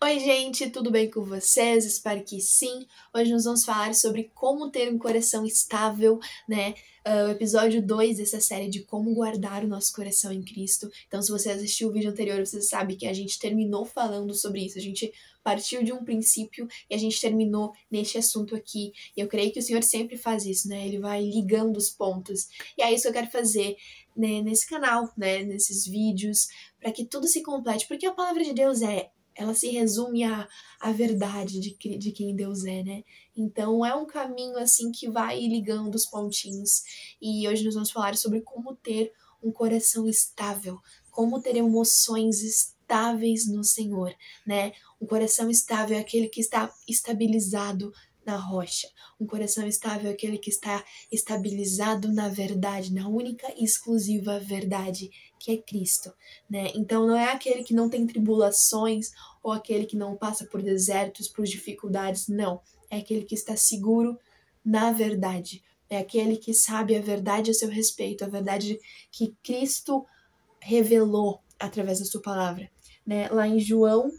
Oi, gente, tudo bem com vocês? Espero que sim. Hoje nós vamos falar sobre como ter um coração estável, né? O episódio 2 dessa série de como guardar o nosso coração em Cristo. Então, se você assistiu o vídeo anterior, você sabe que a gente terminou falando sobre isso. A gente partiu de um princípio e a gente terminou neste assunto aqui. E eu creio que o Senhor sempre faz isso, né? Ele vai ligando os pontos. E é isso que eu quero fazer, né, nesse canal, né? Nesses vídeos, para que tudo se complete. Porque a palavra de Deus ela se resume à verdade de quem Deus é, né? Então é um caminho assim que vai ligando os pontinhos. E hoje nós vamos falar sobre como ter um coração estável, como ter emoções estáveis no Senhor, né? Um coração estável é aquele que está estabilizado na rocha. Um coração estável é aquele que está estabilizado na verdade, na única e exclusiva verdade, que é Cristo, né? Então não é aquele que não tem tribulações ou aquele que não passa por desertos, por dificuldades, não. É aquele que está seguro na verdade. É aquele que sabe a verdade a seu respeito, a verdade que Cristo revelou através da sua palavra, né? Lá em João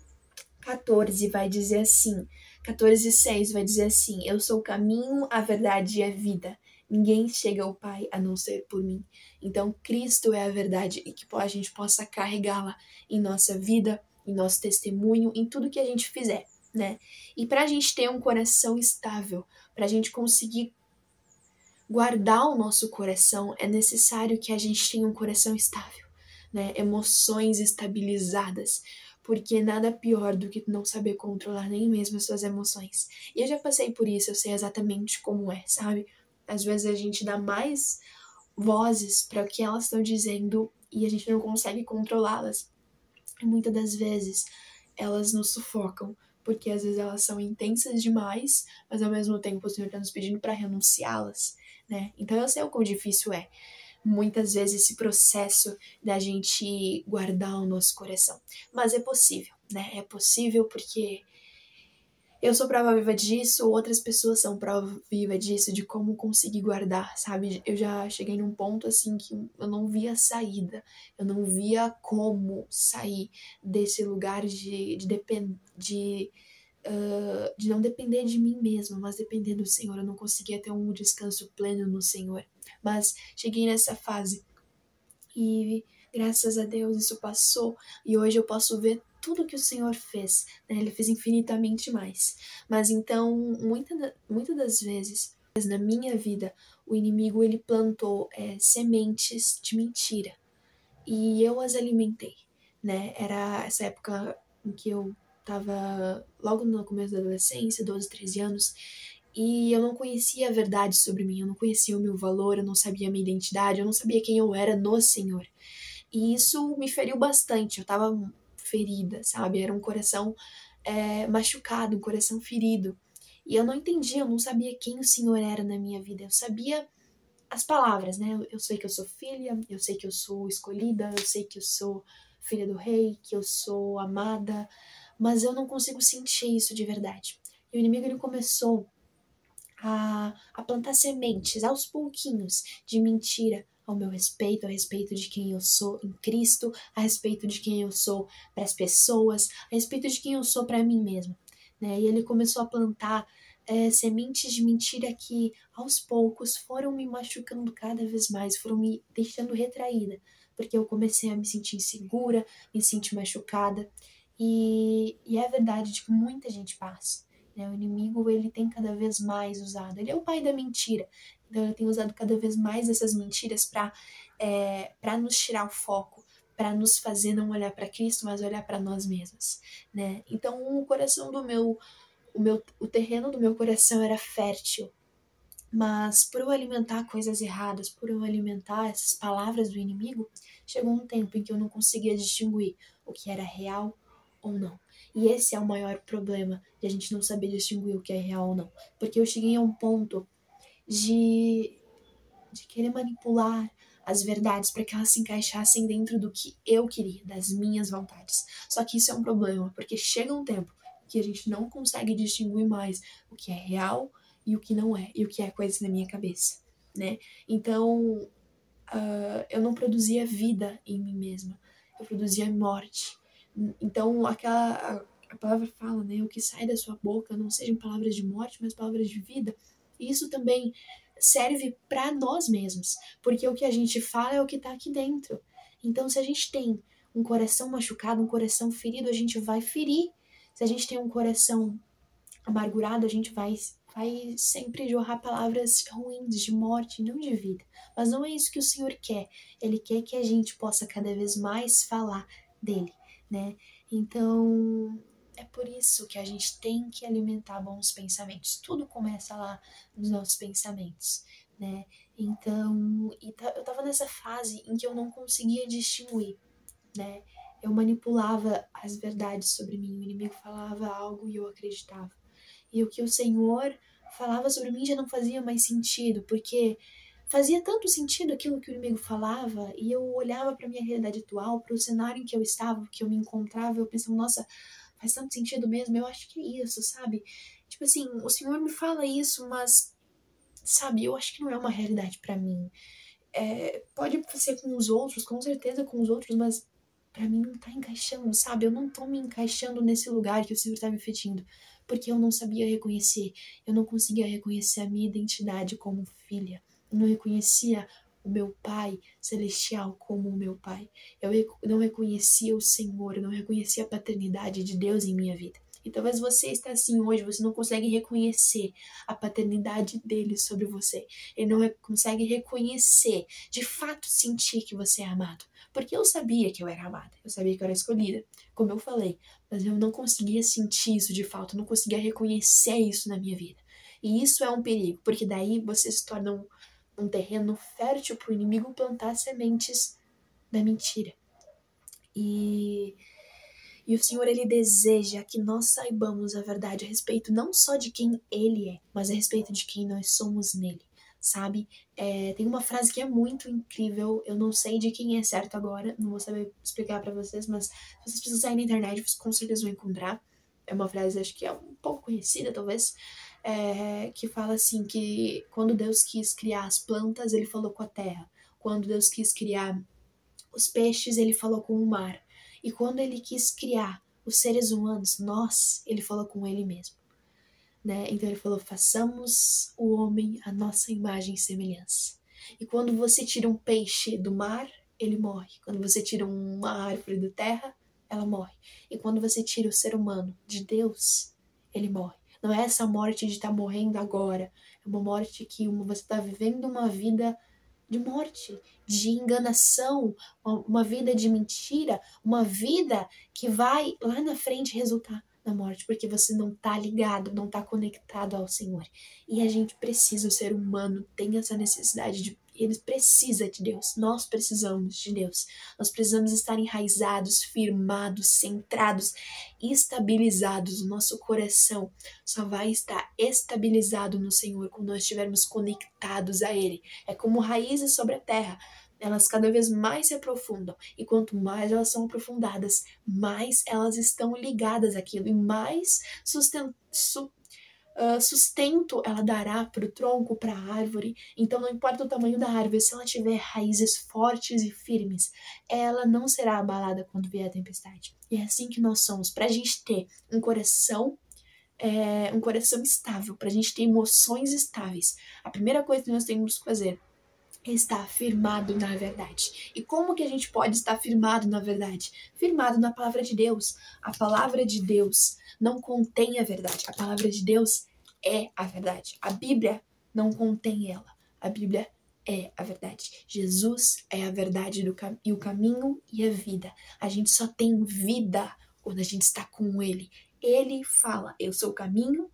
14 vai dizer assim, 14:6 vai dizer assim: eu sou o caminho, a verdade e a vida. Ninguém chega ao Pai a não ser por mim. Então, Cristo é a verdade e que a gente possa carregá-la em nossa vida, em nosso testemunho, em tudo que a gente fizer, né? E para a gente ter um coração estável, para a gente conseguir guardar o nosso coração, é necessário que a gente tenha um coração estável, né? Emoções estabilizadas, porque nada pior do que não saber controlar nem mesmo as suas emoções. E eu já passei por isso, eu sei exatamente como é, sabe? Às vezes a gente dá mais vozes para o que elas estão dizendo e a gente não consegue controlá-las. E muitas das vezes elas nos sufocam, porque às vezes elas são intensas demais, mas ao mesmo tempo o Senhor está nos pedindo para renunciá-las, né? Então eu sei o quão difícil é, muitas vezes, esse processo da gente guardar o nosso coração. Mas é possível, né? É possível porque eu sou prova viva disso, outras pessoas são prova viva disso, de como conseguir guardar, sabe? Eu já cheguei num ponto assim que eu não via saída, eu não via como sair desse lugar de não depender de mim mesma, mas depender do Senhor. Eu não conseguia ter um descanso pleno no Senhor. Mas cheguei nessa fase e graças a Deus isso passou e hoje eu posso ver tudo que o Senhor fez, né? Ele fez infinitamente mais. Mas então, muitas das vezes na minha vida, o inimigo ele plantou sementes de mentira e eu as alimentei, né? Era essa época em que eu tava logo no começo da adolescência, 12, 13 anos, e eu não conhecia a verdade sobre mim, eu não conhecia o meu valor, eu não sabia a minha identidade, eu não sabia quem eu era no Senhor. E isso me feriu bastante, eu tava ferida, sabe? Era um coração machucado, um coração ferido. E eu não entendia, eu não sabia quem o Senhor era na minha vida. Eu sabia as palavras, né? Eu sei que eu sou filha, eu sei que eu sou escolhida, eu sei que eu sou filha do rei, que eu sou amada, mas eu não consigo sentir isso de verdade. E o inimigo ele começou a plantar sementes aos pouquinhos de mentira ao meu respeito, a respeito de quem eu sou em Cristo, a respeito de quem eu sou para as pessoas, a respeito de quem eu sou para mim mesma, né? E ele começou a plantar sementes de mentira que aos poucos foram me machucando cada vez mais, foram me deixando retraída, porque eu comecei a me sentir insegura, me sentir machucada, e é verdade de que muita gente passa, né? O inimigo ele tem cada vez mais usado, ele é o pai da mentira, então ele tem usado cada vez mais essas mentiras para nos tirar o foco, para nos fazer não olhar para Cristo, mas olhar para nós mesmas, né? Então o coração do o terreno do meu coração era fértil, mas por eu alimentar coisas erradas, por eu alimentar essas palavras do inimigo, chegou um tempo em que eu não conseguia distinguir o que era real ou não. E esse é o maior problema, de a gente não saber distinguir o que é real ou não. Porque eu cheguei a um ponto de, de querer manipular as verdades para que elas se encaixassem dentro do que eu queria, das minhas vontades. Só que isso é um problema, porque chega um tempo que a gente não consegue distinguir mais o que é real e o que não é, e o que é coisa da minha cabeça, né? Então, eu não produzia vida em mim mesma, eu produzia morte. Então, a palavra fala, né? O que sai da sua boca não sejam palavras de morte, mas palavras de vida. E isso também serve para nós mesmos, porque o que a gente fala é o que tá aqui dentro. Então, se a gente tem um coração machucado, um coração ferido, a gente vai ferir. Se a gente tem um coração amargurado, a gente vai sempre jorrar palavras ruins de morte, não de vida. Mas não é isso que o Senhor quer. Ele quer que a gente possa cada vez mais falar dele, né? Então, é por isso que a gente tem que alimentar bons pensamentos. Tudo começa lá nos nossos pensamentos, né? Então, eu tava nessa fase em que eu não conseguia distinguir, né? Eu manipulava as verdades sobre mim. O inimigo falava algo e eu acreditava. E o que o Senhor falava sobre mim já não fazia mais sentido, porque fazia tanto sentido aquilo que o inimigo falava, e eu olhava para minha realidade atual, para o cenário em que eu estava, que eu me encontrava, eu pensava, nossa, faz tanto sentido mesmo, eu acho que é isso, sabe? Tipo assim, o Senhor me fala isso, mas, sabe, eu acho que não é uma realidade para mim. Pode ser com os outros, com certeza com os outros, mas pra mim não tá encaixando, sabe? Eu não tô me encaixando nesse lugar que o Senhor tá me pedindo, porque eu não sabia reconhecer, eu não conseguia reconhecer a minha identidade como filha, eu não reconhecia o meu Pai celestial como o meu Pai, não reconhecia o Senhor, eu não reconhecia a paternidade de Deus em minha vida. E talvez você está assim hoje, você não consegue reconhecer a paternidade dele sobre você. Ele não consegue reconhecer, de fato sentir que você é amado. Porque eu sabia que eu era amada, eu sabia que eu era escolhida, como eu falei, mas eu não conseguia sentir isso de fato, eu não conseguia reconhecer isso na minha vida. E isso é um perigo, porque daí você se torna um terreno fértil para o inimigo plantar sementes da mentira. E o Senhor, Ele deseja que nós saibamos a verdade a respeito não só de quem Ele é, mas a respeito de quem nós somos nele, sabe? Tem uma frase que é muito incrível, eu não sei de quem é certo agora, não vou saber explicar pra vocês, mas se vocês precisarem na internet, vocês com certeza vão encontrar. É uma frase, acho que é um pouco conhecida, talvez, que fala assim, que quando Deus quis criar as plantas, Ele falou com a terra. Quando Deus quis criar os peixes, ele falou com o mar. E quando ele quis criar os seres humanos, nós, ele falou com ele mesmo. Né? Então ele falou, façamos o homem a nossa imagem e semelhança. E quando você tira um peixe do mar, ele morre. Quando você tira uma árvore da terra, ela morre. E quando você tira o ser humano de Deus, ele morre. Não é essa morte de estar morrendo agora. É uma morte que você está vivendo uma vida de morte, de enganação, uma vida de mentira, uma vida que vai lá na frente resultar na morte, porque você não tá ligado, não tá conectado ao Senhor. E a gente precisa, o ser humano tem essa necessidade de, ele precisa de Deus, nós precisamos de Deus, nós precisamos estar enraizados, firmados, centrados, estabilizados. O nosso coração só vai estar estabilizado no Senhor quando nós estivermos conectados a Ele. É como raízes sobre a terra. Elas cada vez mais se aprofundam. E quanto mais elas são aprofundadas, mais elas estão ligadas àquilo. E mais sustento ela dará para o tronco, para a árvore. Então não importa o tamanho da árvore, se ela tiver raízes fortes e firmes, ela não será abalada quando vier a tempestade. E é assim que nós somos. Para a gente ter um coração estável, para a gente ter emoções estáveis, a primeira coisa que nós temos que fazer é estar firmado na verdade. E como que a gente pode estar firmado na verdade? Firmado na palavra de Deus. A palavra de Deus não contém a verdade. A palavra de Deus é a verdade. A Bíblia não contém ela. A Bíblia é a verdade. Jesus é a verdade e o caminho e a vida. A gente só tem vida quando a gente está com Ele. Ele fala, eu sou o caminho,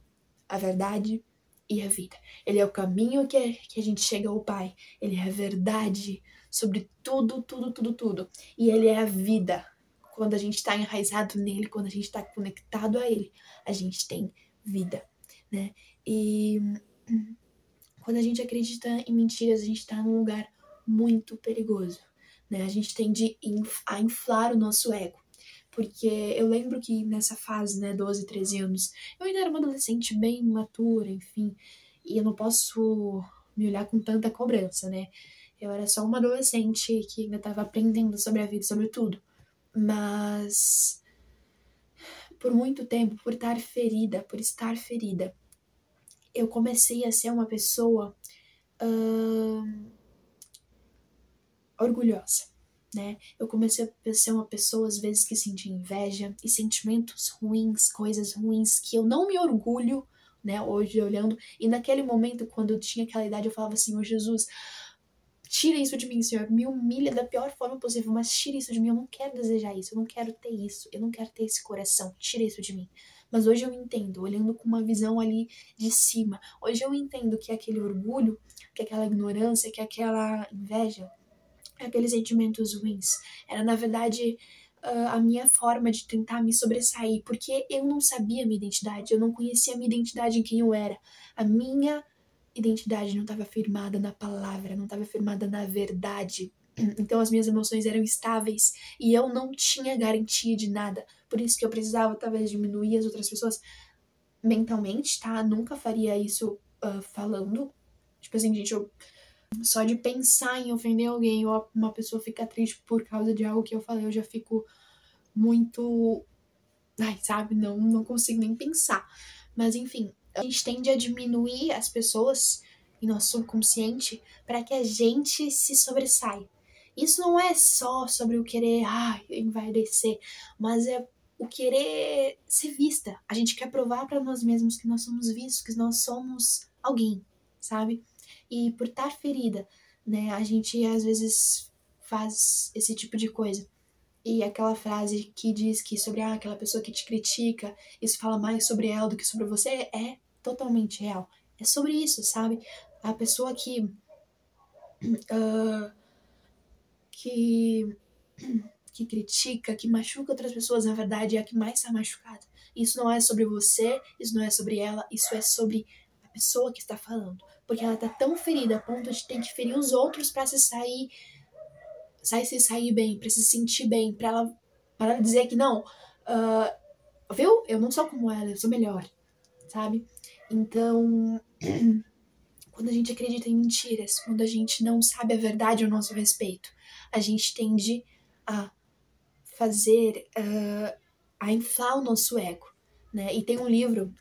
a verdade e a vida. Ele é o caminho que a gente chega ao Pai. Ele é a verdade sobre tudo, tudo, tudo, tudo. E Ele é a vida. Quando a gente está enraizado nele, quando a gente está conectado a Ele, a gente tem vida, né? E quando a gente acredita em mentiras, a gente está num lugar muito perigoso, né? A gente tende a inflar o nosso ego. Porque eu lembro que nessa fase, né, 12, 13 anos, eu ainda era uma adolescente bem matura, enfim, e eu não posso me olhar com tanta cobrança, né? Eu era só uma adolescente que ainda estava aprendendo sobre a vida, sobre tudo. Mas por muito tempo, por estar ferida, eu comecei a ser uma pessoa orgulhosa, né? Eu comecei a ser uma pessoa, às vezes, que sentia inveja e sentimentos ruins, coisas ruins, que eu não me orgulho, né? Hoje, olhando, e naquele momento, quando eu tinha aquela idade, eu falava assim, ô Jesus, tira isso de mim, Senhor, me humilha da pior forma possível, mas tira isso de mim, eu não quero desejar isso, eu não quero ter isso, eu não quero ter esse coração, tira isso de mim. Mas hoje eu entendo, olhando com uma visão ali de cima, hoje eu entendo que aquele orgulho, que aquela ignorância, que aquela inveja, aqueles sentimentos ruins, era na verdade a minha forma de tentar me sobressair, porque eu não sabia a minha identidade, eu não conhecia a minha identidade em quem eu era, a minha identidade não estava firmada na palavra, não estava firmada na verdade. Então as minhas emoções eram estáveis e eu não tinha garantia de nada. Por isso que eu precisava talvez diminuir as outras pessoas mentalmente, tá? Nunca faria isso falando. Tipo assim, gente, eu só de pensar em ofender alguém ou uma pessoa ficar triste por causa de algo que eu falei, eu já fico muito. Ai, sabe? Não consigo nem pensar. Mas enfim, a gente tende a diminuir as pessoas em nosso subconsciente para que a gente se sobressaia. Isso não é só sobre o querer, envaidecer, mas é o querer ser vista. A gente quer provar para nós mesmos que nós somos vistos, que nós somos alguém, sabe? E por estar ferida, né, a gente às vezes faz esse tipo de coisa. E aquela frase que diz que sobre aquela pessoa que te critica, isso fala mais sobre ela do que sobre você, é totalmente real. É sobre isso, sabe? A pessoa que, que critica, que machuca outras pessoas, na verdade é a que mais está machucada. Isso não é sobre você, isso não é sobre ela, isso é sobre a pessoa que está falando. Porque ela tá tão ferida a ponto de ter que ferir os outros para se sair bem, pra se sentir bem, pra ela dizer que não, viu? Eu não sou como ela, eu sou melhor, sabe? Então, quando a gente acredita em mentiras, quando a gente não sabe a verdade ao nosso respeito, a gente tende a fazer, a inflar o nosso ego, né? E tem um livro,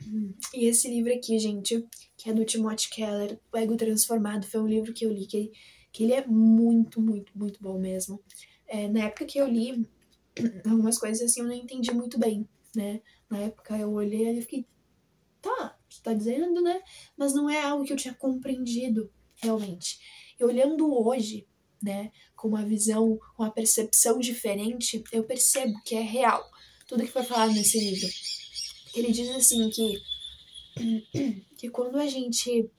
e esse livro aqui, gente, que é do Timothy Keller, O Ego Transformado, foi um livro que eu li, que ele é muito, muito, muito bom mesmo. Na época que eu li, algumas coisas assim eu não entendi muito bem, né? Na época eu olhei e fiquei, tá, você tá dizendo, né? Mas não é algo que eu tinha compreendido realmente. E olhando hoje, né, com uma visão, com uma percepção diferente, eu percebo que é real tudo que foi falado nesse livro. Ele diz assim que quando a gente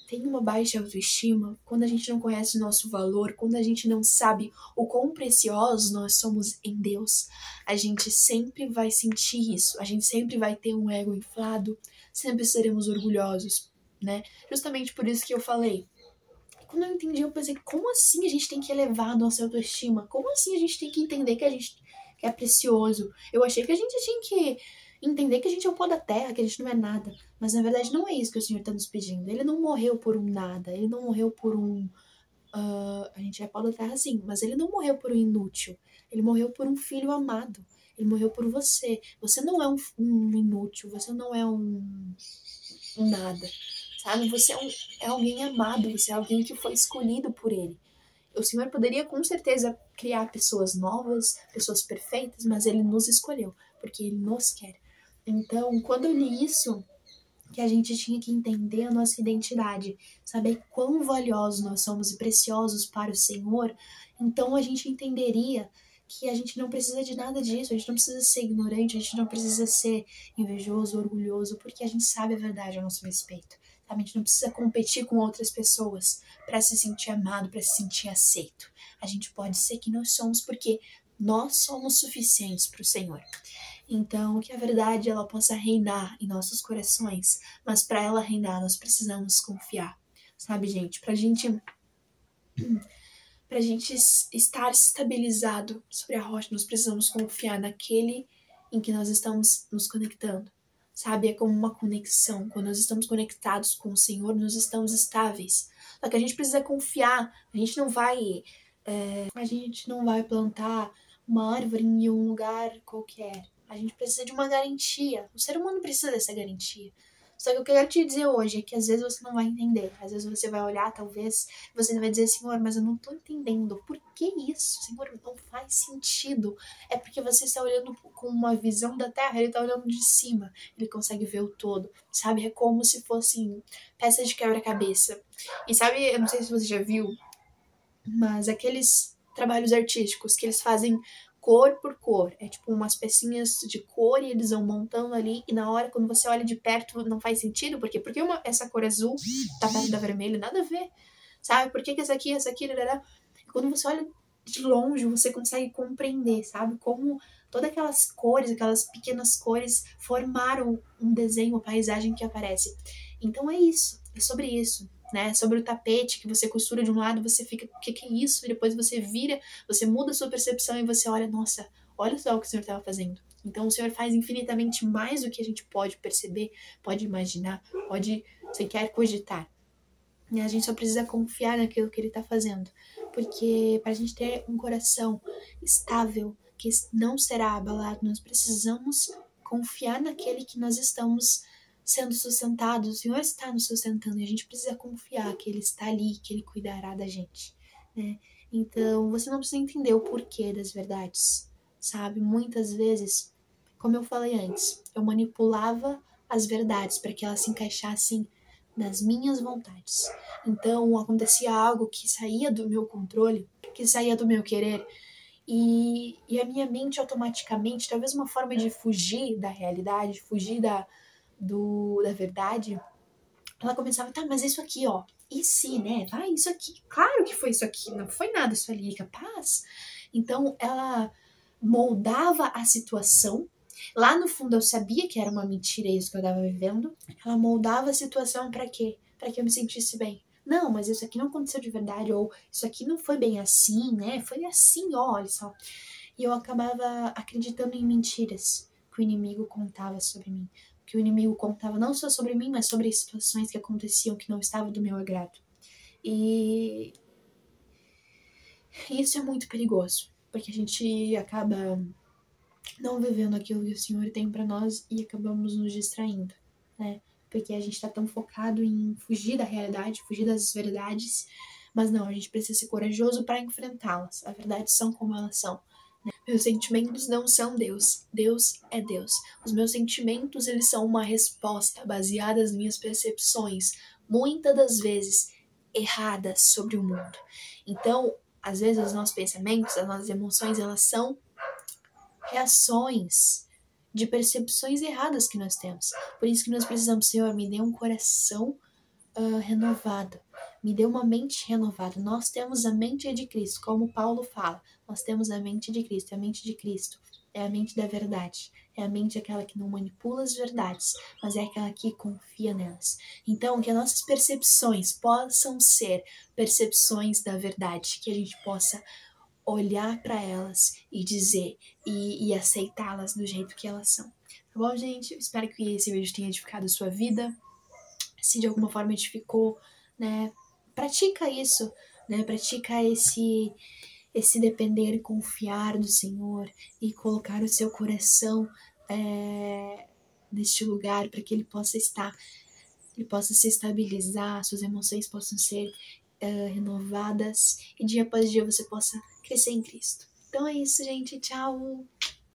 tem uma baixa autoestima, quando a gente não conhece o nosso valor, quando a gente não sabe o quão preciosos nós somos em Deus, a gente sempre vai sentir isso, a gente sempre vai ter um ego inflado, sempre seremos orgulhosos, né? Justamente por isso que eu falei. Quando eu entendi, eu pensei, como assim a gente tem que elevar a nossa autoestima? Como assim a gente tem que entender que a gente que é precioso? Eu achei que a gente tinha que entender que a gente é o pó da terra, que a gente não é nada. Mas na verdade não é isso que o Senhor está nos pedindo. Ele não morreu por um nada, ele não morreu por um. A gente é pó da terra sim, mas ele não morreu por um inútil. Ele morreu por um filho amado. Ele morreu por você. Você não é um inútil, você não é um nada. Sabe? Você é alguém amado, você é alguém que foi escolhido por ele. O Senhor poderia com certeza criar pessoas novas, pessoas perfeitas, mas ele nos escolheu, porque ele nos quer. Então, quando eu li isso, que a gente tinha que entender a nossa identidade, saber quão valiosos nós somos e preciosos para o Senhor, então a gente entenderia que a gente não precisa de nada disso, a gente não precisa ser ignorante, a gente não precisa ser invejoso, orgulhoso, porque a gente sabe a verdade a nosso respeito. A gente não precisa competir com outras pessoas para se sentir amado, para se sentir aceito. A gente pode ser quem nós somos porque nós somos suficientes para o Senhor. Então, que a verdade ela possa reinar em nossos corações, mas para ela reinar nós precisamos confiar, sabe, gente? Pra gente estar estabilizado sobre a rocha, nós precisamos confiar naquele em que nós estamos nos conectando. Sabe, é como uma conexão. Quando nós estamos conectados com o Senhor, nós estamos estáveis. Só que a gente precisa confiar. A gente não vai plantar uma árvore em um lugar qualquer. A gente precisa de uma garantia. O ser humano precisa dessa garantia. Só que o que eu quero te dizer hoje é que às vezes você não vai entender. Às vezes você vai olhar, talvez, você vai dizer, Senhor, mas eu não tô entendendo. Por que isso? Senhor, não faz sentido. É porque você está olhando com uma visão da terra, ele tá olhando de cima. Ele consegue ver o todo, sabe? É como se fossem peças de quebra-cabeça. E sabe, eu não sei se você já viu, mas aqueles trabalhos artísticos que eles fazem cor por cor, é tipo umas pecinhas de cor e eles vão montando ali, e na hora, quando você olha de perto, não faz sentido, por quê? Porque essa cor azul tá perto da vermelha, nada a ver, sabe? Por que que essa aqui, larará? Quando você olha de longe, você consegue compreender, sabe? Como todas aquelas cores, aquelas pequenas cores formaram um desenho, uma paisagem que aparece. Então é isso, é sobre isso, né? Sobre o tapete que você costura de um lado, você fica, o que é isso? E depois você vira, você muda a sua percepção e você olha, nossa, olha só o que o Senhor estava fazendo. Então o Senhor faz infinitamente mais do que a gente pode perceber, pode imaginar, pode sequer cogitar. E a gente só precisa confiar naquilo que Ele está fazendo. Porque para a gente ter um coração estável, que não será abalado, nós precisamos confiar naquele que nós estamos sendo sustentados. O Senhor está nos sustentando e a gente precisa confiar que Ele está ali, que Ele cuidará da gente, né? Então, você não precisa entender o porquê das verdades, sabe? Muitas vezes, como eu falei antes, eu manipulava as verdades para que elas se encaixassem nas minhas vontades. Então, acontecia algo que saía do meu controle, que saía do meu querer, e a minha mente automaticamente, talvez uma forma de fugir da realidade, fugir da verdade, ela começava, tá, mas isso aqui, ó, e se, né? Vai, isso aqui, claro que foi isso aqui, não foi nada isso ali, capaz. Então, ela moldava a situação. Lá no fundo eu sabia que era uma mentira isso que eu estava vivendo. Ela moldava a situação para quê? Para que eu me sentisse bem. Não, mas isso aqui não aconteceu de verdade, ou isso aqui não foi bem assim, né? Foi assim, ó, olha só. E eu acabava acreditando em mentiras que o inimigo contava sobre mim. Que o inimigo contava não só sobre mim, mas sobre situações que aconteciam que não estavam do meu agrado. E isso é muito perigoso, porque a gente acaba não vivendo aquilo que o Senhor tem para nós e acabamos nos distraindo, né? Porque a gente está tão focado em fugir da realidade, fugir das verdades, mas não, a gente precisa ser corajoso para enfrentá-las. As verdades são como elas são. Né? Meus sentimentos não são Deus. Deus é Deus. Os meus sentimentos, eles são uma resposta baseada nas minhas percepções, muitas das vezes erradas sobre o mundo. Então, às vezes os nossos pensamentos, as nossas emoções, elas são reações de percepções erradas que nós temos. Por isso que nós precisamos, Senhor, me dê um coração renovado, me dê uma mente renovada. Nós temos a mente de Cristo, como Paulo fala, nós temos a mente de Cristo. A mente de Cristo é a mente da verdade, é a mente aquela que não manipula as verdades, mas é aquela que confia nelas. Então, que as nossas percepções possam ser percepções da verdade, que a gente possa olhar para elas e dizer e aceitá-las do jeito que elas são. Tá bom, gente? Eu espero que esse vídeo tenha edificado a sua vida. Se de alguma forma edificou, né? Pratica isso, né? Pratica esse depender e confiar no Senhor e colocar o seu coração neste lugar para que ele possa estar, ele possa se estabilizar, suas emoções possam ser renovadas e dia após dia você possa crescer em Cristo. Então é isso, gente. Tchau!